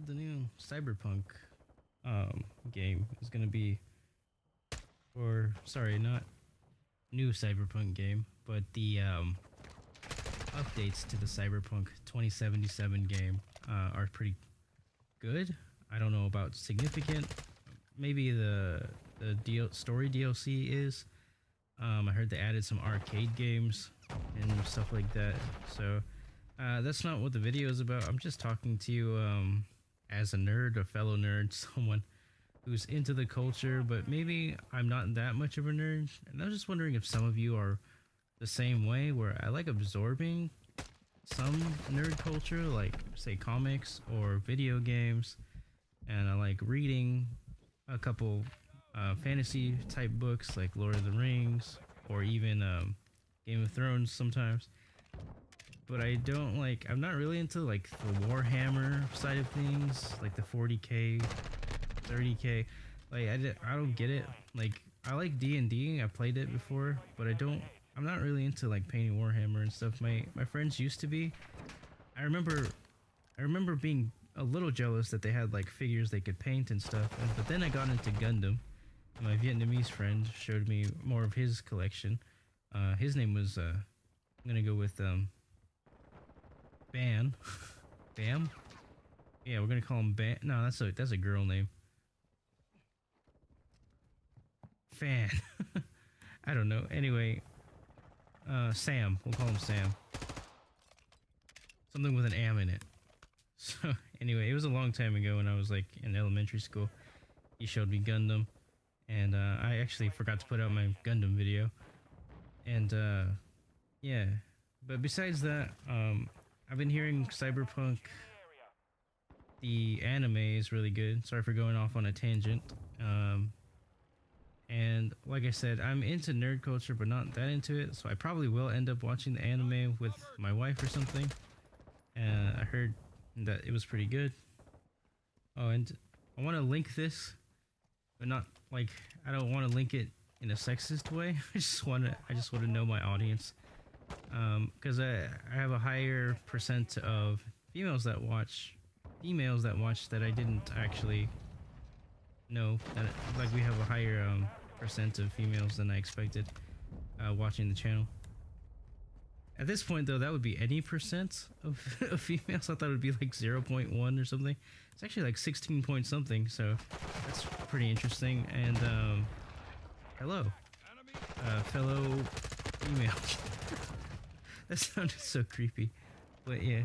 the new Cyberpunk game is gonna be, or sorry, not new Cyberpunk game, but the updates to the Cyberpunk 2077 game are pretty good. I don't know about significant. Maybe the story DLC is. I heard they added some arcade games and stuff like that. So that's not what the video is about. I'm just talking to you as a nerd, a fellow nerd, someone who's into the culture, but maybe I'm not that much of a nerd. And I was just wondering if some of you are the same way, where I like absorbing some nerd culture, like say comics or video games, and I like reading a couple fantasy type books like Lord of the Rings or even Game of Thrones sometimes. But I don't like, I'm not really into like the Warhammer side of things, like the 40k, 30k. Like I don't get it. Like I like D&D, I played it before, but I'm not really into like painting Warhammer and stuff. My friends used to be. I remember being a little jealous that they had like figures they could paint and stuff. But then I got into Gundam. And my Vietnamese friend showed me more of his collection. His name was I'm gonna go with Ban. Bam? Yeah, we're gonna call him Ban. No, that's a girl name. Fan. I don't know. Anyway, Sam. We'll call him Sam. Something with an am in it. So anyway, it was a long time ago when I was like in elementary school. He showed me Gundam, and I actually forgot to put out my Gundam video. And yeah, but besides that, I've been hearing Cyberpunk, the anime is really good. Sorry for going off on a tangent. And like I said, I'm into nerd culture, but not that into it. So I probably will end up watching the anime with my wife or something. I heard that it was pretty good. Oh, and I want to link this, but not like, I don't want to link it in a sexist way. I just want to know my audience. Because I have a higher percent of females that watch that I didn't actually know. That, like, we have a higher percent of females than I expected watching the channel. At this point though, that would be any percent of females. I thought it would be like 0.1 or something. It's actually like 16 point something, so that's pretty interesting. And hello, fellow female. That sounded so creepy, but yeah.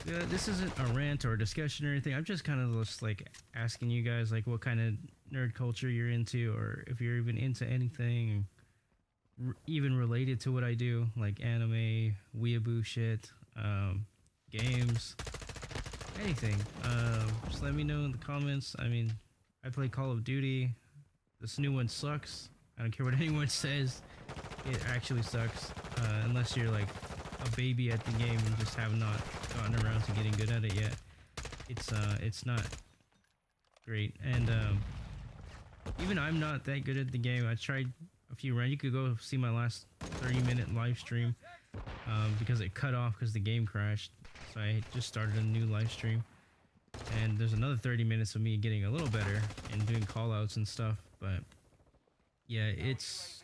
This isn't a rant or a discussion or anything. I'm just kind of just like asking you guys like what kind of nerd culture you're into, or if you're even into anything even related to what I do, like anime, weeaboo shit, games, anything. Just let me know in the comments. I mean, I play Call of Duty. This new one sucks. I don't care what anyone says. It actually sucks. Unless you're like a baby at the game and just have not gotten around to getting good at it yet. It's not great. And even I'm not that good at the game. I tried a few rounds. You could go see my last 30-minute live stream because it cut off because the game crashed. So I just started a new live stream. And there's another 30 minutes of me getting a little better and doing callouts and stuff. But yeah, it's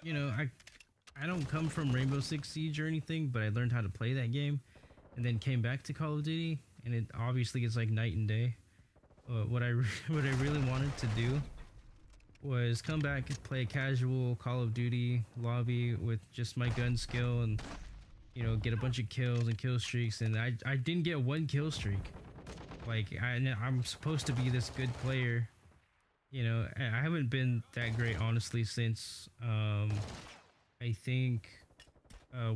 you know, I don't come from Rainbow Six Siege or anything, but I learned how to play that game and then came back to Call of Duty, and it obviously is like night and day. What I really wanted to do was come back and play a casual Call of Duty lobby with just my gun skill and, you know, get a bunch of kills and kill streaks, and I didn't get one kill streak. Like, I'm supposed to be this good player, you know. I haven't been that great honestly since I think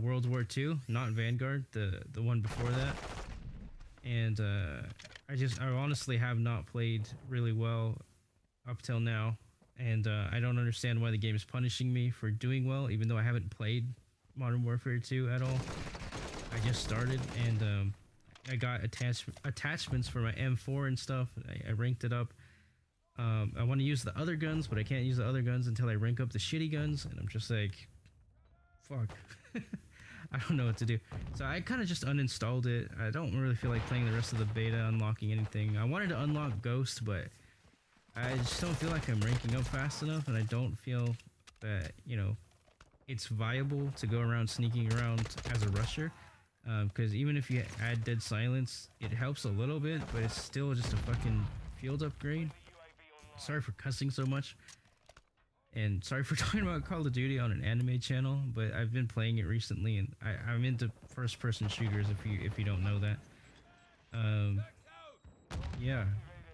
World War II, not Vanguard, the one before that. And I honestly have not played really well up till now, and I don't understand why the game is punishing me for doing well, even though I haven't played Modern Warfare 2 at all. I just started, and I got attachments for my M4 and stuff. I ranked it up. I want to use the other guns, but I can't use the other guns until I rank up the shitty guns, and I'm just like, fuck. I don't know what to do. So I kind of just uninstalled it. I don't really feel like playing the rest of the beta, unlocking anything. I wanted to unlock Ghost, but I just don't feel like I'm ranking up fast enough, and I don't feel that, you know, it's viable to go around sneaking around as a rusher. Because even if you add Dead Silence, it helps a little bit, but it's still just a fucking field upgrade. Sorry for cussing so much. And sorry for talking about Call of Duty on an anime channel, but I've been playing it recently, and I'm into first-person shooters. If you don't know that, yeah.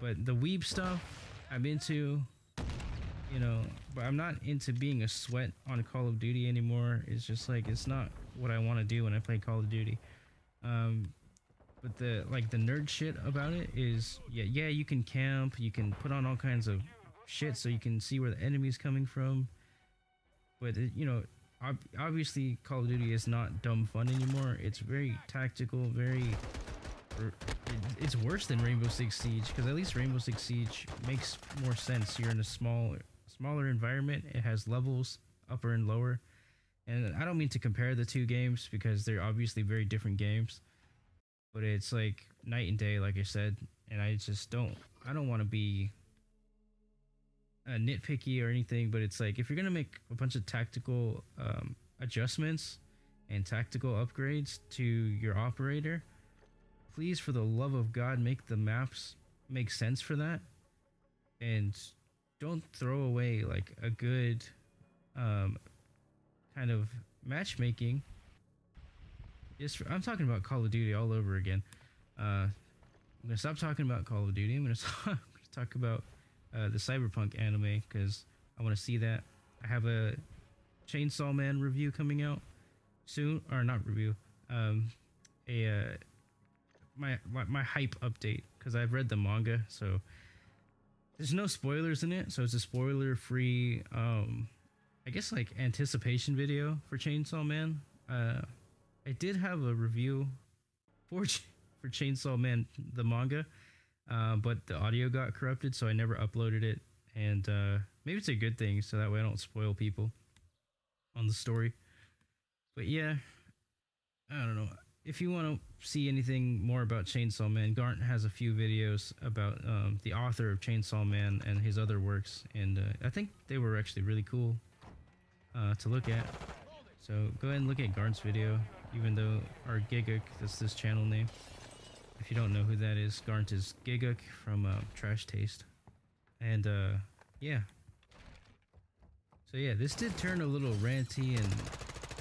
But the weeb stuff I'm into, you know, but I'm not into being a sweat on Call of Duty anymore. It's just like it's not what I want to do when I play Call of Duty. But the nerd shit about it is, yeah, you can camp, you can put on all kinds of shit so you can see where the enemy's coming from, but you know, obviously Call of Duty is not dumb fun anymore. It's very tactical, it's worse than Rainbow Six Siege, because at least Rainbow Six Siege makes more sense. You're in a smaller environment. It has levels, upper and lower, and I don't mean to compare the two games because they're obviously very different games, but it's like night and day, like I said. And I don't want to be nitpicky or anything, but it's like, if you're gonna make a bunch of tactical adjustments and tactical upgrades to your operator, please, for the love of God, make the maps make sense for that, and don't throw away like a good kind of matchmaking. I'm talking about Call of Duty all over again. I'm gonna stop talking about Call of Duty. I'm gonna talk about the Cyberpunk anime, because I want to see that. I have a Chainsaw Man review coming out soon, or not review, my hype update, because I've read the manga, so there's no spoilers in it, so it's a spoiler free I guess like anticipation video for Chainsaw Man. I did have a review for Chainsaw Man the manga, but the audio got corrupted, so I never uploaded it. And maybe it's a good thing, so that way I don't spoil people on the story. But yeah, I don't know. If you want to see anything more about Chainsaw Man, Garnt has a few videos about the author of Chainsaw Man and his other works, and I think they were actually really cool to look at. So go ahead and look at Garnt's video, even though, or Giguk, that's this channel name. If you don't know who that is, Garnt is Giguk from Trash Taste. And yeah. So yeah, this did turn a little ranty and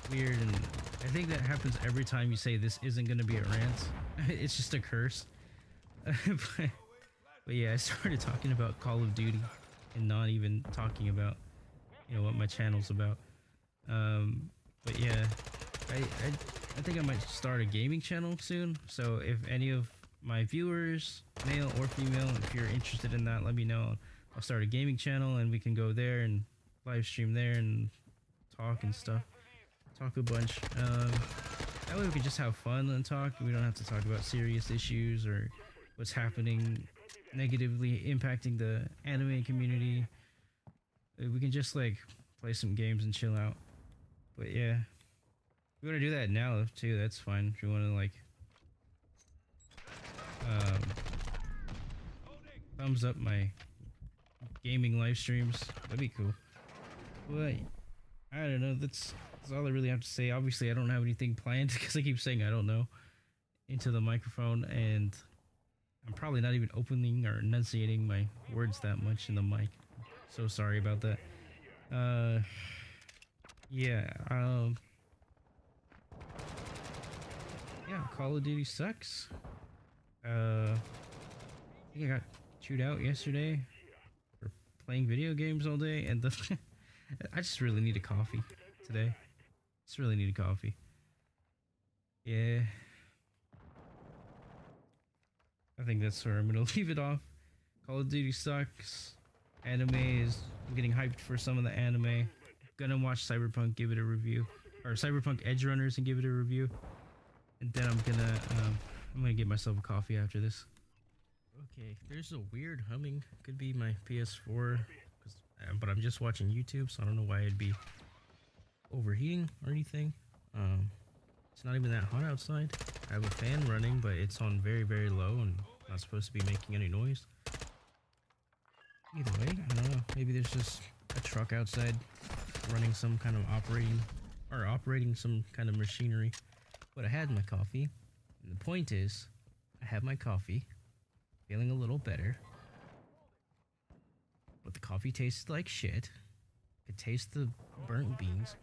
weird, and I think that happens every time you say this isn't going to be a rant. It's just a curse. but yeah, I started talking about Call of Duty and not even talking about, you know, what my channel's about. But yeah, I think I might start a gaming channel soon. So if any of my viewers, male or female, if you're interested in that, let me know. I'll start a gaming channel and we can go there and live stream there and talk and stuff. Talk a bunch. That way we can just have fun and talk. We don't have to talk about serious issues or what's happening negatively impacting the anime community. We can just like play some games and chill out. But yeah, if you want to do that now too, that's fine. If you want to like thumbs up my gaming live streams, that'd be cool. But I don't know, that's all I really have to say. Obviously I don't have anything planned because I keep saying I don't know into the microphone, and I'm probably not even opening or enunciating my words that much in the mic. So sorry about that. Yeah, Call of Duty sucks. I think I got chewed out yesterday for playing video games all day, and I just really need a coffee today. Just really need a coffee. Yeah. I think that's where I'm gonna leave it off. Call of Duty sucks. I'm getting hyped for some of the anime. Gonna watch Cyberpunk, give it a review, or Cyberpunk Edge Runners and give it a review, and then I'm gonna get myself a coffee after this. Okay, there's a weird humming. Could be my PS4, but I'm just watching YouTube, so I don't know why it'd be overheating or anything. It's not even that hot outside. I have a fan running, but it's on very, very low and not supposed to be making any noise. Either way, I don't know. Maybe there's just a truck outside running some kind of operating some kind of machinery. But I had my coffee. And the point is, I had my coffee, feeling a little better. But the coffee tasted like shit. I could taste the burnt beans.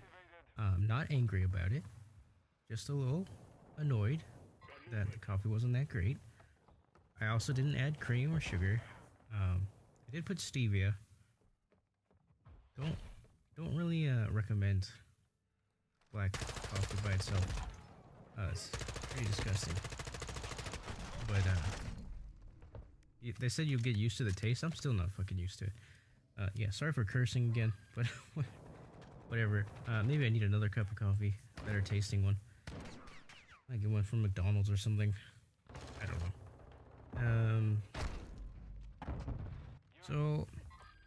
I'm not angry about it. Just a little annoyed that the coffee wasn't that great. I also didn't add cream or sugar. I did put stevia. Don't really recommend black coffee by itself. It's pretty disgusting. But they said you'll get used to the taste. I'm still not fucking used to it. Yeah, sorry for cursing again, but whatever. Maybe I need another cup of coffee, better tasting one. I get one from McDonald's or something. I don't know. So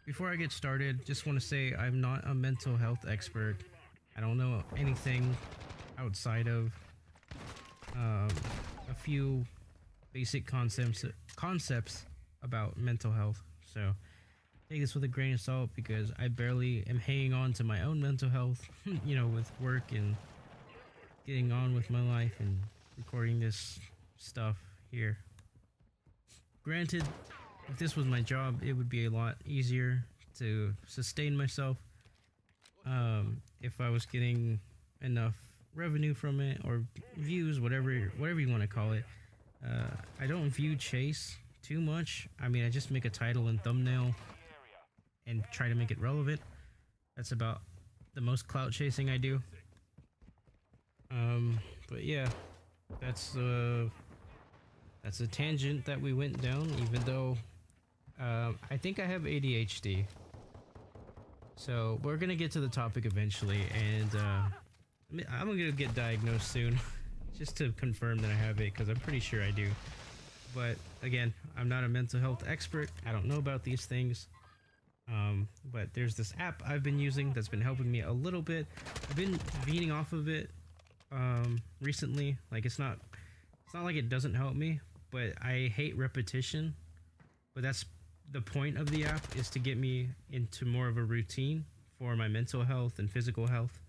before I get started, just want to say I'm not a mental health expert. I don't know anything outside of a few basic concepts about mental health. So take this with a grain of salt because I barely am hanging on to my own mental health, you know, with work and getting on with my life and recording this stuff here. Granted, if this was my job, it would be a lot easier to sustain myself if I was getting enough revenue from it or views, whatever you want to call it. I don't view chase too much. I mean, I just make a title and thumbnail and try to make it relevant. That's about the most clout chasing I do. But yeah, that's a tangent that we went down, even though I think I have ADHD. So we're gonna get to the topic eventually, and I'm gonna get diagnosed soon just to confirm that I have it, because I'm pretty sure I do. But again, I'm not a mental health expert. I don't know about these things. But there's this app I've been using that's been helping me a little bit. I've been weaning off of it recently. Like it's not like it doesn't help me, but I hate repetition. But that's the point of the app, is to get me into more of a routine for my mental health and physical health,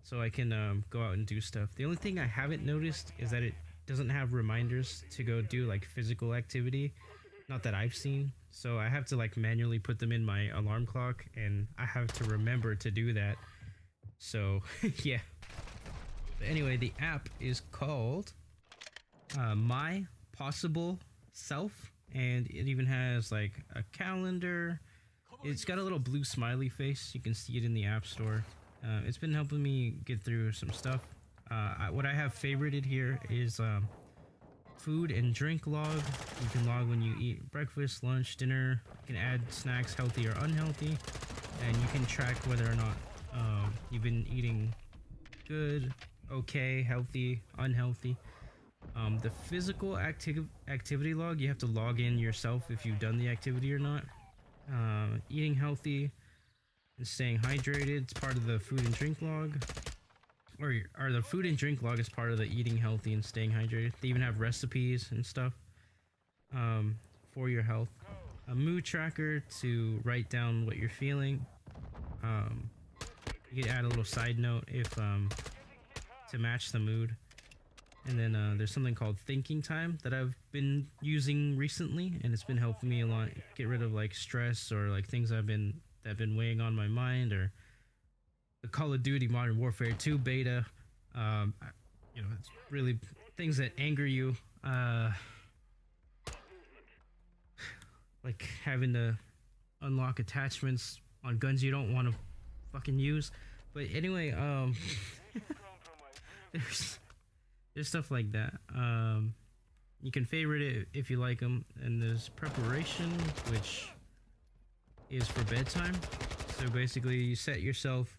so I can go out and do stuff. The only thing I haven't noticed is that it doesn't have reminders to go do like physical activity, not that I've seen. So I have to like manually put them in my alarm clock, and I have to remember to do that. So yeah. But anyway, the app is called My Possible Self, and it even has like a calendar. It's got a little blue smiley face. You can see it in the App Store. It's been helping me get through some stuff. What I have favorited here is food and drink log. You can log when you eat breakfast, lunch, dinner. You can add snacks, healthy or unhealthy, and you can track whether or not you've been eating good, okay, healthy, unhealthy. The physical activity log, you have to log in yourself if you've done the activity or not. Eating healthy and staying hydrated, it's part of the food and drink log. Or the food and drink log is part of the eating healthy and staying hydrated. They even have recipes and stuff for your health. A mood tracker to write down what you're feeling. You can add a little side note if to match the mood. And then there's something called thinking time that I've been using recently, and it's been helping me a lot get rid of like stress or like things that have been weighing on my mind, or the Call of Duty Modern Warfare 2 beta. You know, it's really things that anger you, like having to unlock attachments on guns you don't want to fucking use. But anyway, there's stuff like that. You can favorite it if you like them, and there's preparation, which is for bedtime. So basically, you set yourself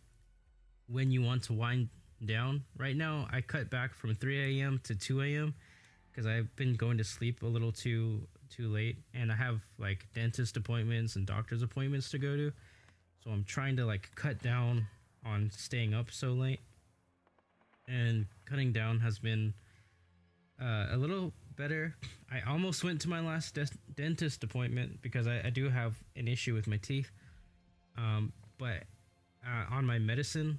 when you want to wind down. Right now, I cut back from 3 a.m. to 2 a.m. because I've been going to sleep a little too late, and I have like dentist appointments and doctor's appointments to go to. So I'm trying to like cut down on staying up so late. and cutting down has been a little better. I almost went to my last dentist appointment because I do have an issue with my teeth. But on my medicine,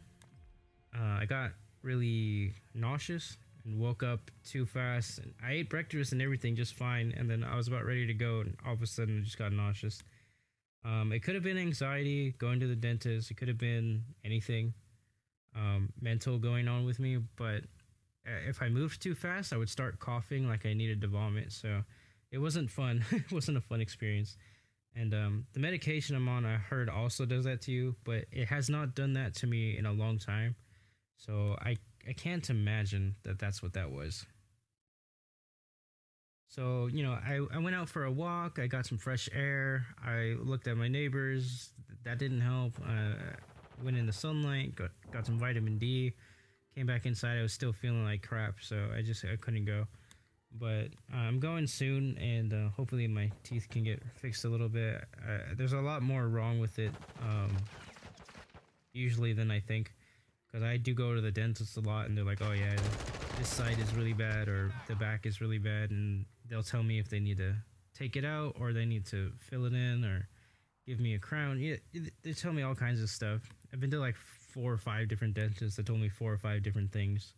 I got really nauseous and woke up too fast. And I ate breakfast and everything just fine, and then I was about ready to go, and all of a sudden I just got nauseous. It could have been anxiety going to the dentist. It could have been anything mental going on with me. But if I moved too fast, I would start coughing like I needed to vomit. So it wasn't fun. It wasn't a fun experience. And the medication I'm on, I heard also does that to you, but it has not done that to me in a long time. So I can't imagine that that's what that was. So, I went out for a walk. I got some fresh air. I looked at my neighbors. That didn't help. Went in the sunlight, got some vitamin D. Came back inside. I was still feeling like crap, so I couldn't go. But I'm going soon, and hopefully my teeth can get fixed a little bit. There's a lot more wrong with it usually than I think, because I do go to the dentist a lot, and they're like, oh yeah, this side is really bad, or the back is really bad, and they'll tell me if they need to take it out, or they need to fill it in, or give me a crown. Yeah, they tell me all kinds of stuff. I've been to like 4 or 5 different dentists that told me 4 or 5 different things.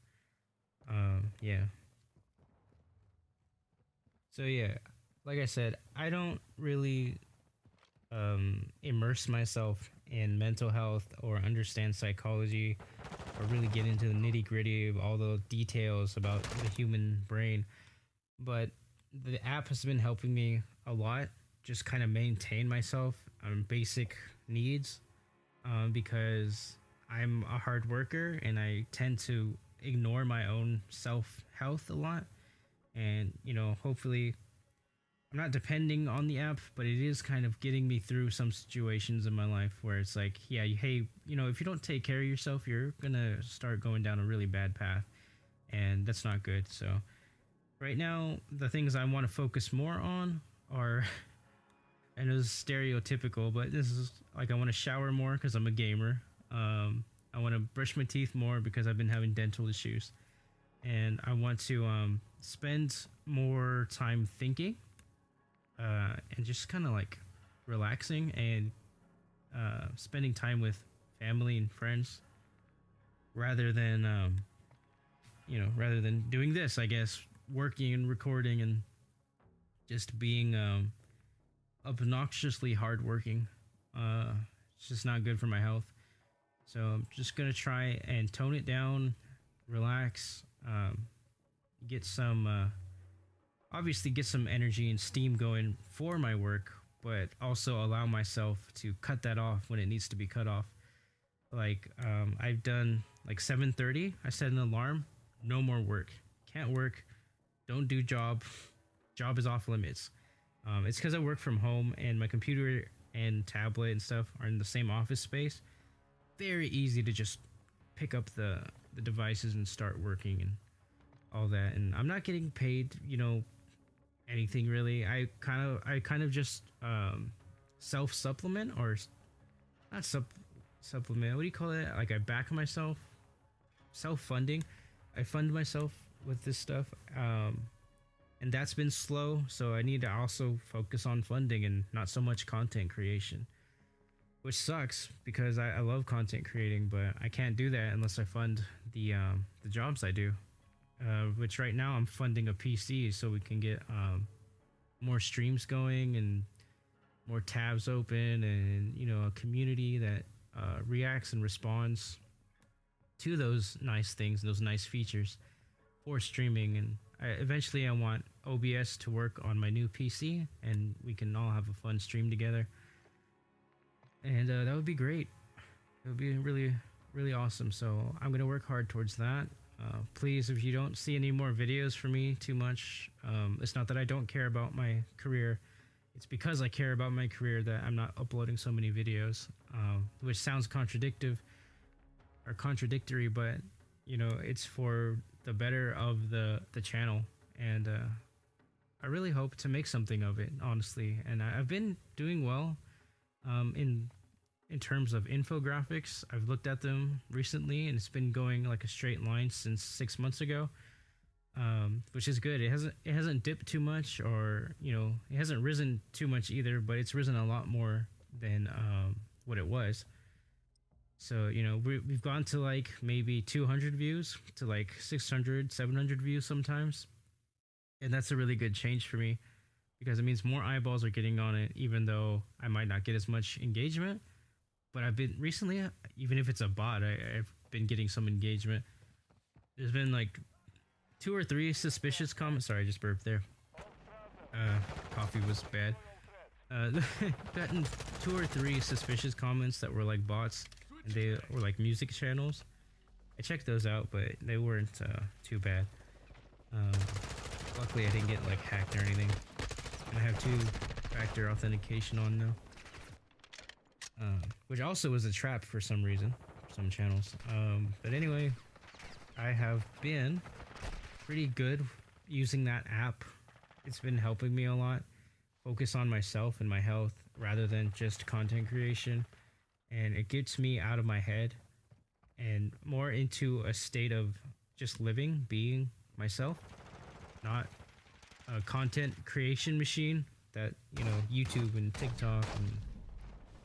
Yeah. So yeah, like I said, I don't really immerse myself in mental health or understand psychology or really get into the nitty gritty of all the details about the human brain. But the app has been helping me a lot, just kind of maintain myself on basic needs, because I'm a hard worker and I tend to ignore my own self health a lot. And hopefully I'm not depending on the app, but it is kind of getting me through some situations in my life where it's like, yeah, hey, if you don't take care of yourself, you're gonna start going down a really bad path, and that's not good. So right now, the things I want to focus more on are, and it's stereotypical, but this is like, I want to shower more because I'm a gamer. I want to brush my teeth more because I've been having dental issues, and I want to spend more time thinking, and just kind of like relaxing and spending time with family and friends rather than rather than doing this, I guess, working and recording and just being obnoxiously hardworking. It's just not good for my health. So I'm just gonna try and tone it down, relax, get some obviously get some energy and steam going for my work, but also allow myself to cut that off when it needs to be cut off. Like I've done like 7:30. I set an alarm. No more work. Can't work. Don't do job. Job is off limits. It's because I work from home and my computer and tablet and stuff are in the same office space. Very easy to just pick up the devices and start working and all that. And I'm not getting paid, anything really. I kind of just self supplement, or not supplement. What do you call it? Like I back myself, self funding. I fund myself with this stuff, and that's been slow. So I need to also focus on funding and not so much content creation, which sucks because I love content creating, but I can't do that unless I fund the jobs I do. Which right now I'm funding a PC so we can get more streams going and more tabs open, and a community that reacts and responds to those nice things, those nice features for streaming. And eventually I want OBS to work on my new PC and we can all have a fun stream together, and that would be great. It would be really, really awesome. So I'm gonna work hard towards that. Please, if you don't see any more videos from me too much, it's not that I don't care about my career. It's because I care about my career that I'm not uploading so many videos, which sounds contradictory, but it's for the better of the channel, and I really hope to make something of it, honestly. And I've been doing well in in terms of infographics, I've looked at them recently, and it's been going like a straight line since 6 months ago, which is good. It hasn't dipped too much, or it hasn't risen too much either, but it's risen a lot more than what it was. So we've gone to like maybe 200 views to like 600, 700 views sometimes, and that's a really good change for me because it means more eyeballs are getting on it, even though I might not get as much engagement. But I've been recently, even if it's a bot, I've been getting some engagement. There's been like 2 or 3 suspicious comments. Sorry, I just burped there. Coffee was bad. Gotten 2 or 3 suspicious comments that were like bots, and they were like music channels. I checked those out, but they weren't too bad. Luckily, I didn't get like hacked or anything. And I have 2-factor authentication on now. Which also was a trap for some reason, for some channels. But anyway, I have been pretty good using that app. It's been helping me a lot. Focus on myself and my health rather than just content creation. And it gets me out of my head and more into a state of just living, being myself, not a content creation machine that, YouTube and TikTok and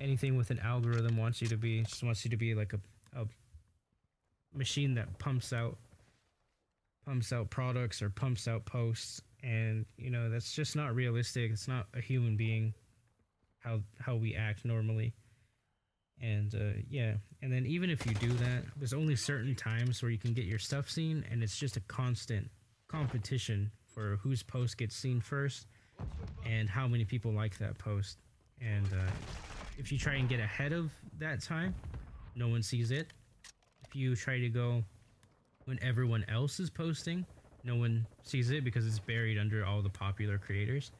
anything with an algorithm wants you to be. Just wants you to be like a machine that pumps out products or pumps out posts, and that's just not realistic. It's not a human being how we act normally. And yeah, and then even if you do that, there's only certain times where you can get your stuff seen, and it's just a constant competition for whose post gets seen first and how many people like that post. And if you try and get ahead of that time, no one sees it. If you try to go when everyone else is posting, no one sees it because it's buried under all the popular creators.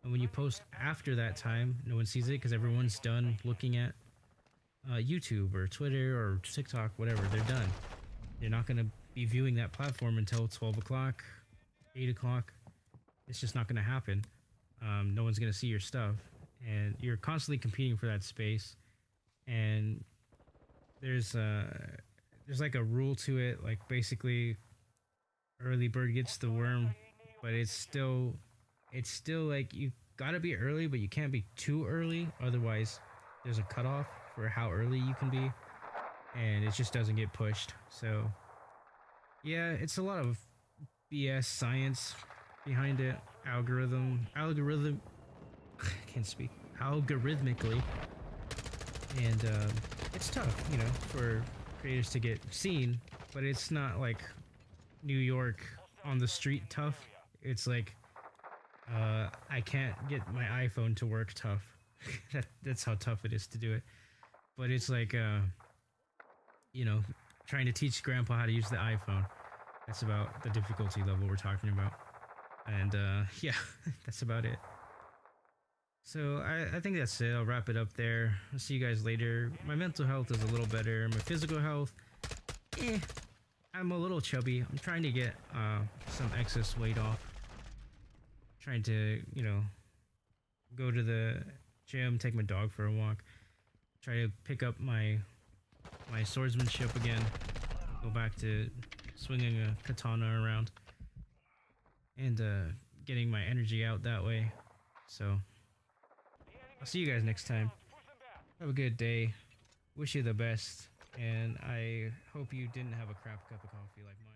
And when you post after that time, no one sees it because everyone's done looking at YouTube or Twitter or TikTok, whatever. They're done. They're not going to be viewing that platform until 12 o'clock, 8 o'clock. It's just not going to happen. No one's going to see your stuff. And you're constantly competing for that space. And there's like a rule to it. Like basically, early bird gets the worm. But it's still like you gotta be early, but you can't be too early. Otherwise, there's a cutoff for how early you can be, and it just doesn't get pushed. So yeah, it's a lot of BS science behind it. Algorithm can't speak. Algorithmically. And it's tough, for creators to get seen, but it's not like New York on the street tough. It's like I can't get my iPhone to work tough. That's how tough it is to do it. But it's like trying to teach grandpa how to use the iPhone. That's about the difficulty level we're talking about. And yeah, that's about it. So I think that's it. I'll wrap it up there. I'll see you guys later. My mental health is a little better. My physical health, I'm a little chubby. I'm trying to get some excess weight off. Trying to, go to the gym, take my dog for a walk. Try to pick up my swordsmanship again. Go back to swinging a katana around. And getting my energy out that way. So I'll see you guys next time. Have a good day. Wish you the best. And I hope you didn't have a crap cup of coffee like mine.